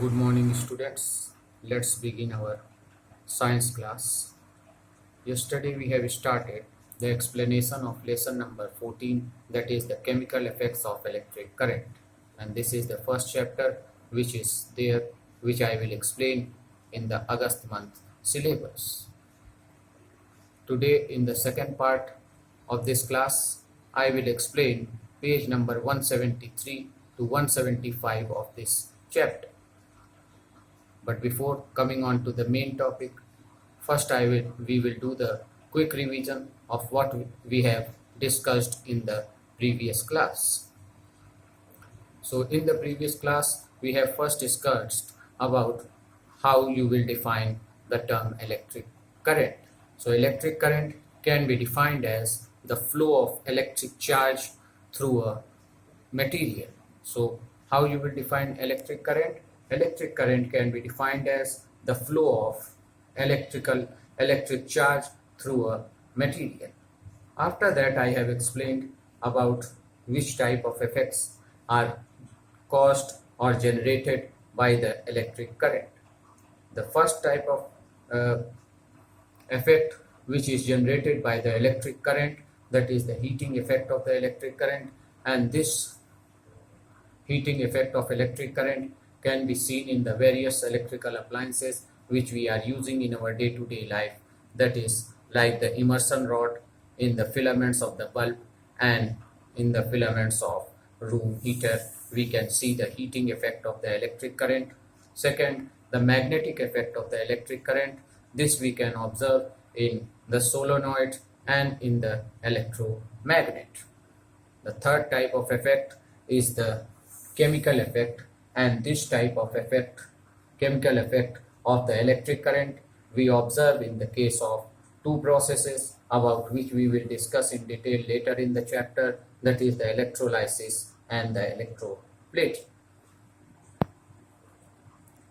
Good morning, students. Let's begin our science class. Yesterday, we have started the explanation of lesson number 14, that is the chemical effects of electric current. And this is the first chapter, which is there, which I will explain in the August month syllabus. Today, in the second part of this class, I will explain page number 173 to 175 of this chapter. But before coming on to the main topic, first we will do the quick revision of what we have discussed in the previous class. So in the previous class, we have first discussed about how you will define the term electric current. So electric current can be defined as the flow of electric charge through a material. So how you will define electric current? Electric current can be defined as the flow of electric charge through a material. After that, I have explained about which type of effects are caused or generated by the electric current. The first type of effect which is generated by the electric current, that is the heating effect of the electric current, and this heating effect of electric current can be seen in the various electrical appliances which we are using in our day-to-day life, that is like the immersion rod in the filaments of the bulb and in the filaments of room heater. We can see the heating effect of the electric current. Second, the magnetic effect of the electric current. This we can observe in the solenoid and in the electromagnet. The third type of effect is the chemical effect, and this type of chemical effect of the electric current, we observe in the case of two processes about which we will discuss in detail later in the chapter, that is the electrolysis and the electroplating.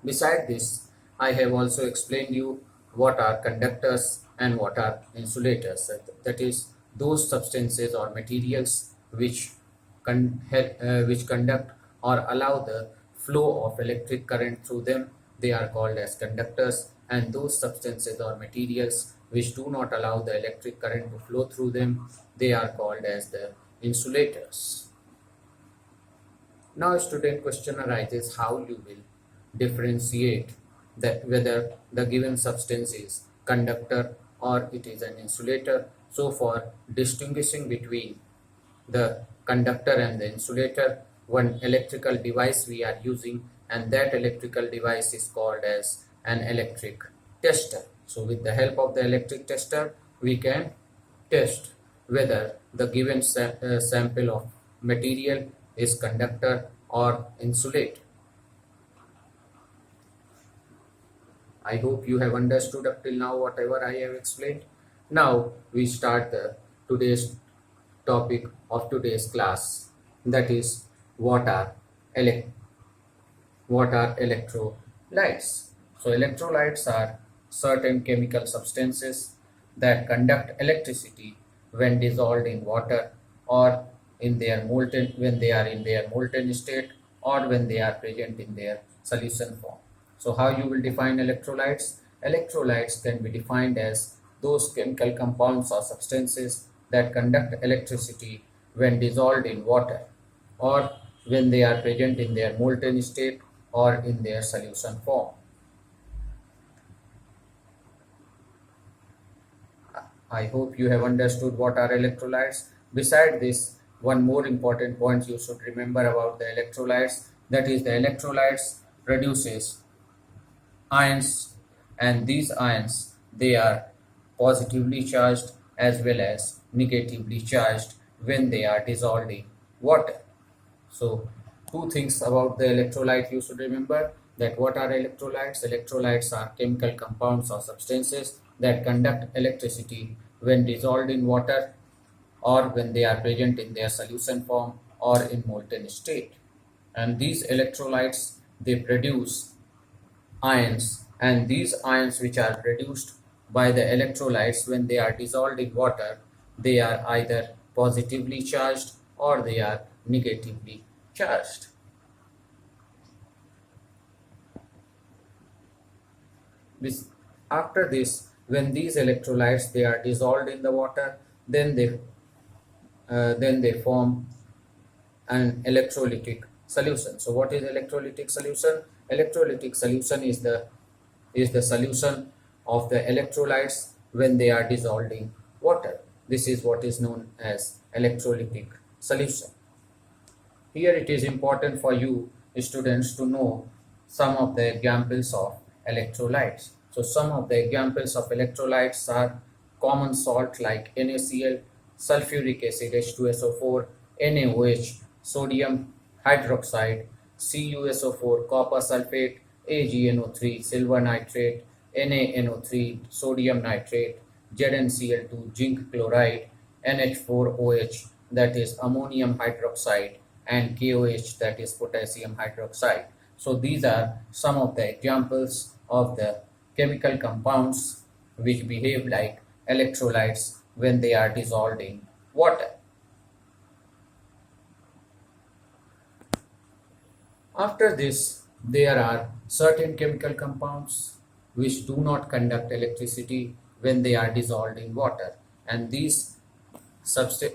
Beside this, I have also explained you what are conductors and what are insulators. That is, those substances or materials which conduct or allow the flow of electric current through them. They are called as conductors, and those substances or materials which do not allow the electric current to flow through them, they are called as the insulators. Now, student, question arises how you will differentiate that whether the given substance is conductor or it is an insulator. So for distinguishing between the conductor and the insulator, one electrical device we are using, and that electrical device is called as an electric tester. So with the help of the electric tester, we can test whether the given sample of material is conductor or insulator. I hope you have understood up till now whatever I have explained. Now we start the today's topic of today's class, that is what are electrolytes. So electrolytes are certain chemical substances that conduct electricity when dissolved in water or in their molten when they are in their molten state or when they are present in their solution form. So how you will define electrolytes? Electrolytes can be defined as those chemical compounds or substances that conduct electricity when dissolved in water or when they are present in their molten state or in their solution form. I hope you have understood what are electrolytes. Beside this, one more important point you should remember about the electrolytes, that is the electrolytes produces ions, and these ions, they are positively charged as well as negatively charged when they are dissolved in water. So two things about the electrolyte you should remember, that what are electrolytes? Electrolytes are chemical compounds or substances that conduct electricity when dissolved in water or when they are present in their solution form or in molten state. And these electrolytes, they produce ions, and these ions which are produced by the electrolytes when they are dissolved in water, they are either positively charged or they are negatively charged. This, after this, when these electrolytes they are dissolved in the water, then they form an electrolytic solution. So what is electrolytic solution? Electrolytic solution is the solution of the electrolytes when they are dissolved in water. This is what is known as electrolytic solution. Here it is important for you students to know some of the examples of electrolytes. So some of the examples of electrolytes are common salt like NaCl, sulfuric acid H2SO4, NaOH, sodium hydroxide, CuSO4, copper sulfate, AgNO3, silver nitrate, NaNO3, sodium nitrate, ZnCl2, zinc chloride, NH4OH, that is ammonium hydroxide, and KOH, that is potassium hydroxide. So these are some of the examples of the chemical compounds which behave like electrolytes when they are dissolved in water. After this, there are certain chemical compounds which do not conduct electricity when they are dissolved in water, and these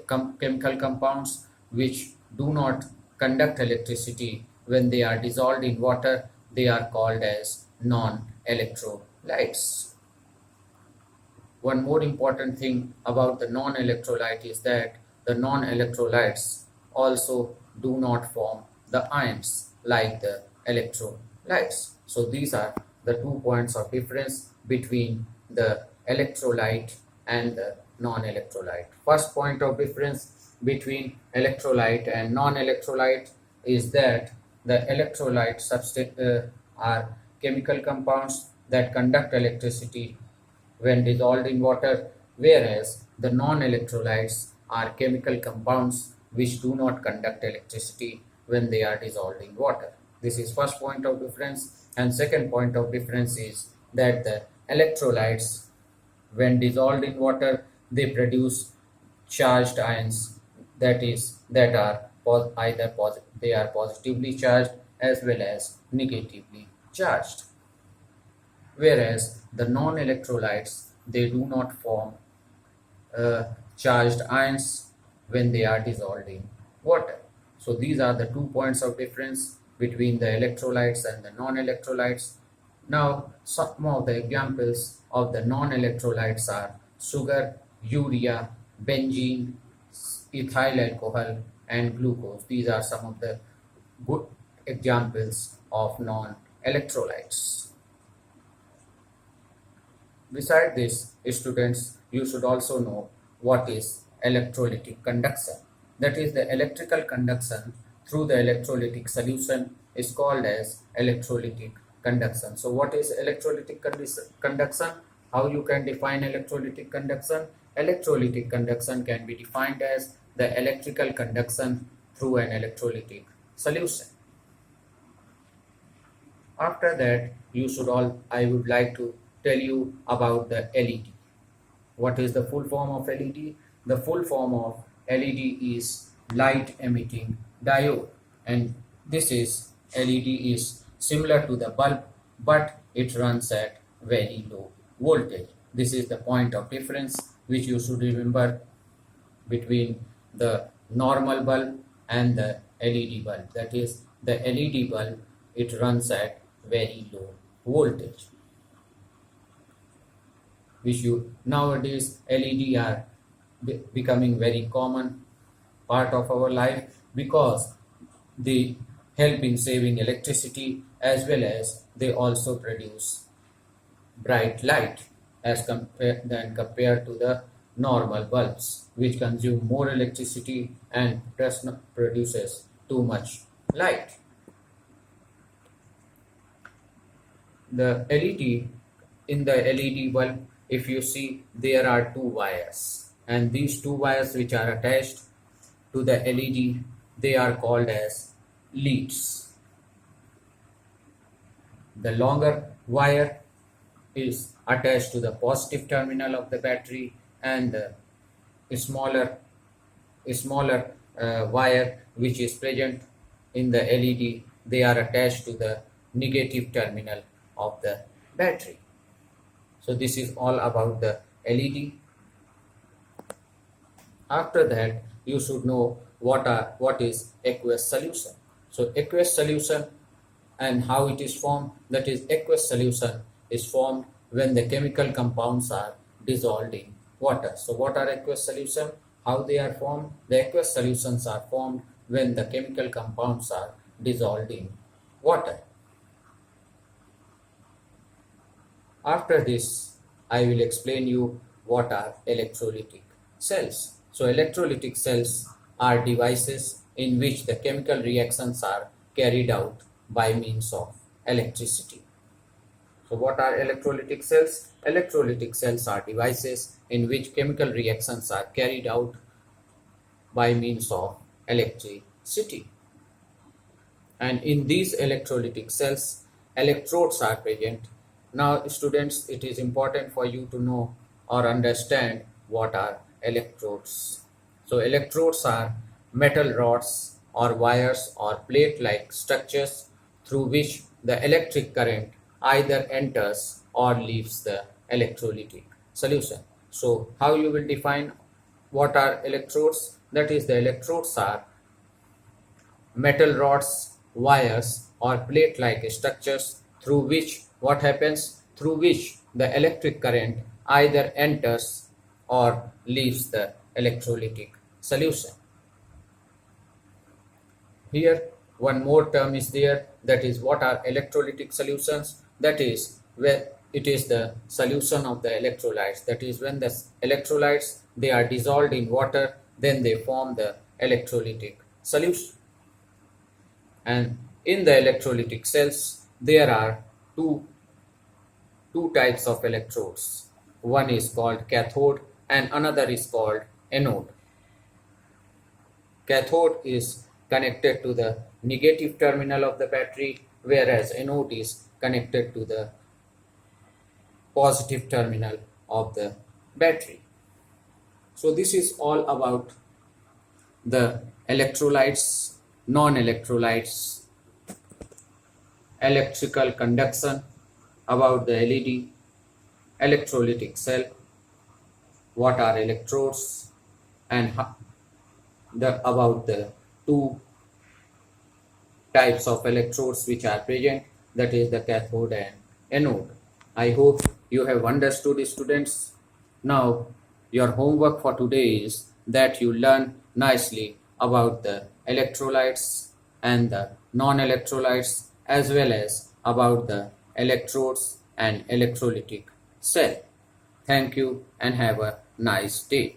chemical compounds which do not conduct electricity when they are dissolved in water, they are called as non-electrolytes. One more important thing about the non-electrolyte is that the non-electrolytes also do not form the ions like the electrolytes. So these are the 2 points of difference between the electrolyte and the non-electrolyte. First point of difference between electrolyte and non-electrolyte is that the electrolyte are chemical compounds that conduct electricity when dissolved in water, whereas the non-electrolytes are chemical compounds which do not conduct electricity when they are dissolved in water. This is first point of difference, and second point of difference is that the electrolytes, when dissolved in water, they produce charged ions, that are they are positively charged as well as negatively charged, whereas the non-electrolytes they do not form charged ions when they are dissolved in water. So these are the 2 points of difference between the electrolytes and the non-electrolytes. Now some of the examples of the non-electrolytes are sugar, urea, benzene, ethyl alcohol, and glucose. These are some of the good examples of non-electrolytes. Besides this, students, you should also know what is electrolytic conduction. That is, the electrical conduction through the electrolytic solution is called as electrolytic conduction. So what is electrolytic conduction? How you can define electrolytic conduction? Electrolytic conduction can be defined as the electrical conduction through an electrolytic solution. After that, I would like to tell you about the LED. What is the full form of LED? The full form of LED is light emitting diode, and this is LED is similar to the bulb, but it runs at very low voltage. This is the point of difference which you should remember between the normal bulb and the LED bulb. That is, the LED bulb, it runs at very low voltage, which nowadays LED are becoming very common part of our life because they help in saving electricity as well as they also produce bright light compared to the normal bulbs, which consume more electricity and produces too much light. The LED, in the LED bulb, if you see, there are 2 wires, and these 2 wires which are attached to the LED, they are called as leads. The longer wire is attached to the positive terminal of the battery, and the smaller wire which is present in the LED, they are attached to the negative terminal of the battery. So this is all about the LED. After that, you should know what is aqueous solution. So aqueous solution and how it is formed. That is, aqueous solution is formed when the chemical compounds are dissolved in water. So what are aqueous solution? How they are formed? The aqueous solutions are formed when the chemical compounds are dissolved in water. After this, I will explain you what are electrolytic cells. So electrolytic cells are devices in which the chemical reactions are carried out by means of electricity. So what are electrolytic cells? Electrolytic cells are devices in which chemical reactions are carried out by means of electricity. And in these electrolytic cells, electrodes are present. Now students, it is important for you to know or understand what are electrodes. So electrodes are metal rods or wires or plate-like structures through which the electric current either enters or leaves the electrolytic solution. So how you will define what are electrodes? That is, the electrodes are metal rods, wires or plate-like structures through which what happens? Through which the electric current either enters or leaves the electrolytic solution. Here one more term is there, that is, what are electrolytic solutions? That is, where it is the solution of the electrolytes. That is, when the electrolytes they are dissolved in water, then they form the electrolytic solution. And in the electrolytic cells there are two types of electrodes. One is called cathode and another is called anode. Cathode is connected to the negative terminal of the battery, whereas anode is connected to the positive terminal of the battery. So this is all about the electrolytes, non-electrolytes, electrical conduction, about the LED, electrolytic cell, what are electrodes, and about the two types of electrodes which are present, that is the cathode and anode. I hope you have understood, students. Now your homework for today is that you learn nicely about the electrolytes and the non-electrolytes, as well as about the electrodes and electrolytic cell. Thank you and have a nice day.